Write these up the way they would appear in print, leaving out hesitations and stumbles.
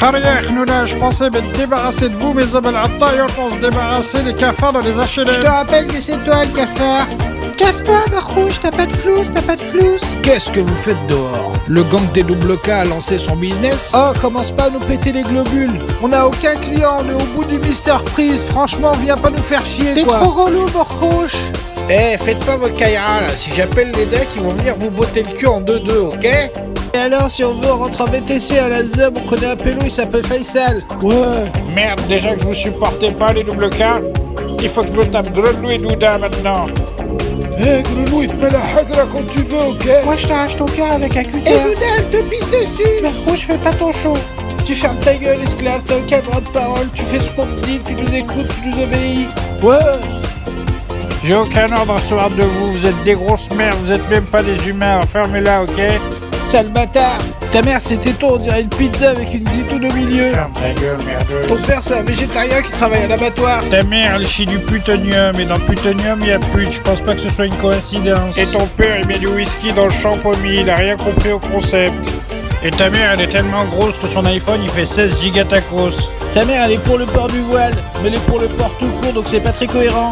Khariach, nous là, je pensais m'être débarrassé de vous, mes amis al on se débarrasser des cafards dans les HLM. Je te rappelle que c'est toi le cafard. Casse-toi, Rouge, t'as pas de flousse. Qu'est-ce que vous faites dehors? Le gang des double K a lancé son business? Oh, commence pas à nous péter les globules. On n'a aucun client, on est au bout du Mr Freeze. Franchement, viens pas nous faire chier, T'es quoi. trop relou, Rouge. Faites pas votre caïra là, si j'appelle les decks, ils vont venir vous botter le cul en 2-2, ok? Et alors, si on veut, on rentre en VTC à la ZUB, on connaît un pélo, il s'appelle Faisal. Ouais. Merde, déjà que je vous supportais pas, les double K, il faut que je me tape Grenouille et Douda maintenant. Grenouille, il te met la hagra quand tu veux, ok? Moi, je t'arrache ton cœur avec un cutter. Et Douda, elle te pisse dessus. Mais Rouge, fais pas ton show. Tu fermes ta gueule, esclave, t'as aucun droit de parole, tu fais ce qu'on te dit, tu nous écoutes, tu nous obéis. Ouais. J'ai aucun ordre à recevoir de vous, vous êtes des grosses merdes, vous êtes même pas des humains, fermez-la, ok? Sale bâtard. Ta mère, c'était toi, on dirait une pizza avec une zitoune au milieu. Ferme ta gueule, merdeuse. Ton père, c'est un végétarien qui travaille à l'abattoir. Ta mère, elle chie du plutonium, et dans le plutonium, il y a pute, je pense pas que ce soit une coïncidence. Et ton père, il met du whisky dans le champomis, il a rien compris au concept. Et ta mère, elle est tellement grosse que son iPhone, il fait 16 gigatacos. Ta mère, elle est pour le port du voile, mais elle est pour le port tout court, donc c'est pas très cohérent.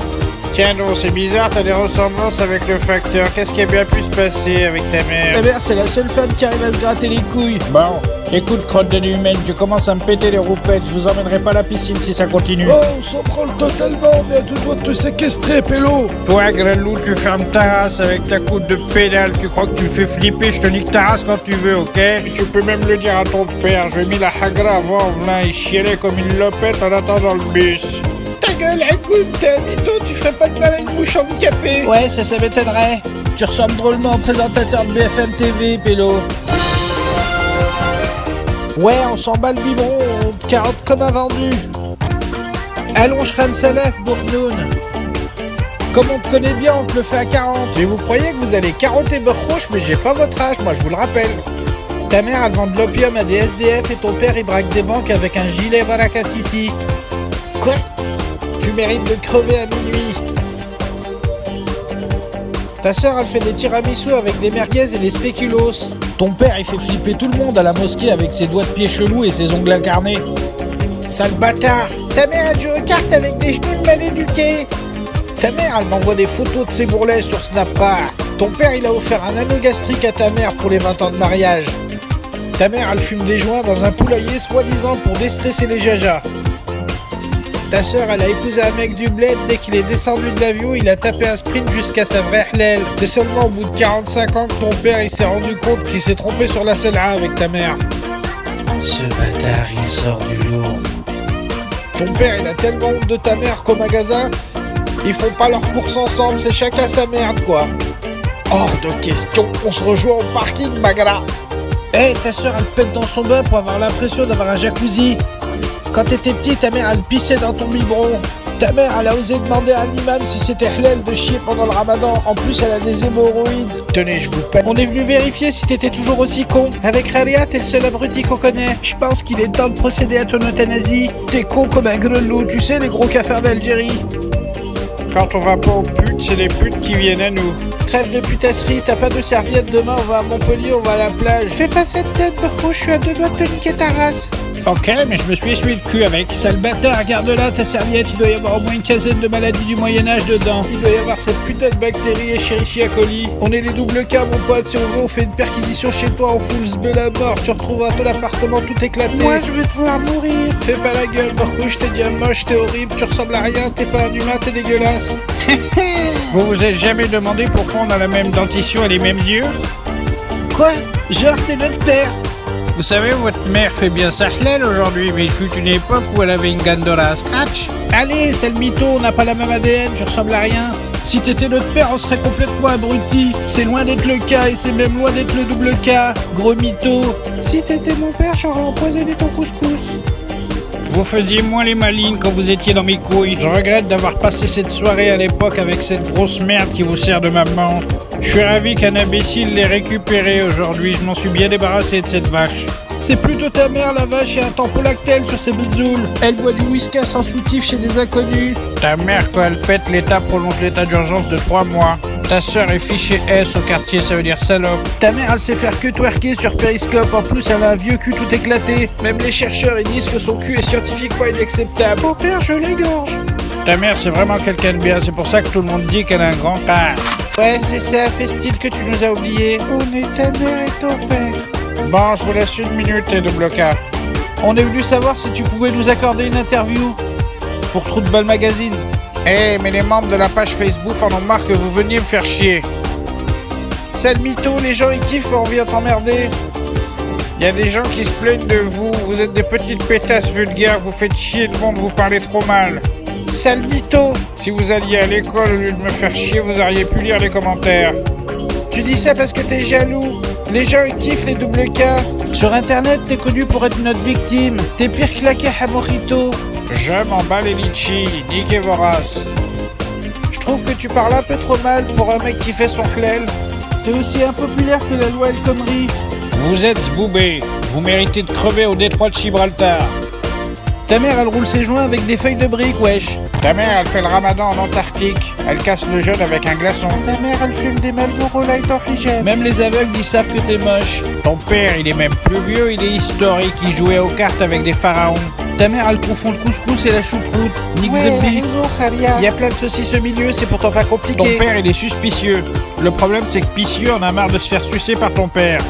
Tiens donc, c'est bizarre, t'as des ressemblances avec le facteur. Qu'est-ce qui a bien pu se passer avec ta Ta mère? mère, c'est la seule femme qui arrive à se gratter les couilles. Bon, écoute, crotte de humaine, je commence à me péter les roupettes. Je vous emmènerai pas à la piscine si ça continue. Oh, on s'en branle totalement, on est à deux doigts de te séquestrer, pélo. Toi, Grelou, tu fermes ta race avec ta coude de pédale. Tu crois que tu me fais flipper, je te nique ta race quand tu veux, ok? Et tu peux même le dire à ton père. Je lui ai mis la hagra avant, là, il chialait comme une lopette en attendant le bus. Ta gueule, écoute, t'es un mytho, tu ferais pas de mal à une mouche handicapée. Ouais, ça m'étonnerait. Tu ressembles drôlement au présentateur de BFM TV, pélo. Ouais, on s'en bat le biberon, on te carotte comme un vendu. Allons, Shrem Salef, Bourgnoun. Comme on te connaît bien, on te le fait à 40. Et vous croyez que vous allez carotter beurre rouge, mais j'ai pas votre âge, moi je vous le rappelle. Ta mère, elle vend de l'opium à des SDF et ton père, il braque des banques avec un gilet Baraka City. Quoi? Tu mérites de crever à minuit. Ta sœur, elle fait des tiramisu avec des merguez et des spéculoos. Ton père, il fait flipper tout le monde à la mosquée avec ses doigts de pied chelous et ses ongles incarnés. Sale bâtard. Ta mère, elle joue aux cartes avec des genoux mal éduqués. Ta mère, elle m'envoie des photos de ses bourrelets sur Snapchat. Ton père, il a offert un anneau gastrique à ta mère pour les 20 ans de mariage. Ta mère, elle fume des joints dans un poulailler soi-disant pour déstresser les jajas. Ta sœur, elle a épousé un mec du bled, dès qu'il est descendu de l'avion, il a tapé un sprint jusqu'à sa vraie hlèle. C'est seulement au bout de 45 ans que ton père, il s'est rendu compte qu'il s'est trompé sur la Sel'a avec ta mère. Ce bâtard, il sort du lourd. Ton père, il a tellement honte de ta mère qu'au magasin, ils font pas leurs courses ensemble, c'est chacun sa merde, quoi. Hors de question, on se rejoint au parking, Magra. Ta sœur, elle pète dans son bain pour avoir l'impression d'avoir un jacuzzi. Quand t'étais petit, ta mère, elle pissait dans ton biberon. Ta mère, elle a osé demander à un imam si c'était halal de chier pendant le ramadan. En plus, elle a des hémorroïdes. Tenez, je vous paie. On est venu vérifier si t'étais toujours aussi con. Avec Ralia, t'es le seul abruti qu'on connaît. Je pense qu'il est temps de procéder à ton euthanasie. T'es con comme un grelot, tu sais, les gros cafards d'Algérie. Quand on va pas aux putes, c'est les putes qui viennent à nous. Trêve de putasserie, t'as pas de serviette, demain on va à Montpellier, on va à la plage. Fais pas cette tête, Rouge, je suis à deux doigts de te niquer ta race. Ok, mais je me suis essuyé le cul avec. Sale bâtard, regarde là ta serviette, il doit y avoir au moins une quinzaine de maladies du Moyen-Âge dedans. Il doit y avoir cette putain de bactérie Escherichia coli. On est les double K, mon pote, si on veut, on fait une perquisition chez toi, on fout le sbel à mort, tu retrouveras ton appartement tout éclaté. Moi, je veux te voir mourir. Fais pas la gueule, Rouge, t'es déjà moche, t'es horrible, tu ressembles à rien, t'es pas un humain, t'es dégueulasse. Vous vous êtes jamais demandé pourquoi on a la même dentition et les mêmes yeux? Quoi? Genre, t'es notre père. Vous savez, votre mère fait bien sa halal aujourd'hui, mais il fut une époque où elle avait une Gandora à scratch. Allez, sale mytho, on n'a pas la même ADN, tu ressembles à rien. Si t'étais notre père, on serait complètement abrutis. C'est loin d'être le cas et c'est même loin d'être le double K, gros mytho. Si t'étais mon père, j'aurais empoisonné ton couscous. Vous faisiez moins les malines quand vous étiez dans mes couilles. Je regrette d'avoir passé cette soirée à l'époque avec cette grosse merde qui vous sert de maman. Je suis ravi qu'un imbécile l'ait récupéré aujourd'hui. Je m'en suis bien débarrassé de cette vache. C'est plutôt ta mère, la vache, et un tampolactel sur ses bezoules. Elle boit du whisky sans soutif chez des inconnus. Ta mère, quand elle pète, l'État prolonge l'état d'urgence de 3 mois. Ta sœur est fichée S au quartier, ça veut dire salope. Ta mère, elle sait faire que twerker sur Periscope. En plus, elle a un vieux cul tout éclaté. Même les chercheurs, ils disent que son cul est scientifiquement inacceptable. Mon père, je l'égorge. Ta mère, c'est vraiment quelqu'un de bien, c'est pour ça que tout le monde dit qu'elle a un grand père. Ouais, c'est ça, fait style que tu nous as oubliés. On est ta mère et ton père. Bon, je vous laisse 1 minute, les double K. On est venu savoir si tu pouvais nous accorder une interview pour Trou de Balle Magazine. Eh, mais les membres de la page Facebook en ont marre que vous veniez me faire chier. Sale mytho, les gens ils kiffent quand on vient t'emmerder. Il y a des gens qui se plaignent de vous, vous êtes des petites pétasses vulgaires, vous faites chier le monde, vous parlez trop mal. Sale mytho. Si vous alliez à l'école au lieu de me faire chier, vous auriez pu lire les commentaires. Tu dis ça parce que t'es jaloux. Les gens ils kiffent les double K. Sur internet, t'es connu pour être notre victime. T'es pire que la à Morito. Je m'en bats les litchis, niquez vos races. Je trouve que tu parles un peu trop mal pour un mec qui fait son clel. T'es aussi impopulaire que la loi El Khomri. Vous êtes zboubés, vous méritez de crever au détroit de Gibraltar. Ta mère, elle roule ses joints avec des feuilles de briques, wesh. Ta mère, elle fait le ramadan en Antarctique. Elle casse le jeûne avec un glaçon. Ta mère, elle fume des Marlboro Light en hijab. Même les aveugles, ils savent que t'es moche. Ton père, il est même plus vieux, il est historique, il jouait aux cartes avec des pharaons. Ta mère, elle confond le couscous et la choucroute. Nick Ouais, Zebbi. raison, Kharia. Il y a plein de saucisses au milieu, c'est pourtant pas Ton compliqué. père, il est suspicieux. Le problème, c'est que Picieux en a marre de se faire sucer par ton père.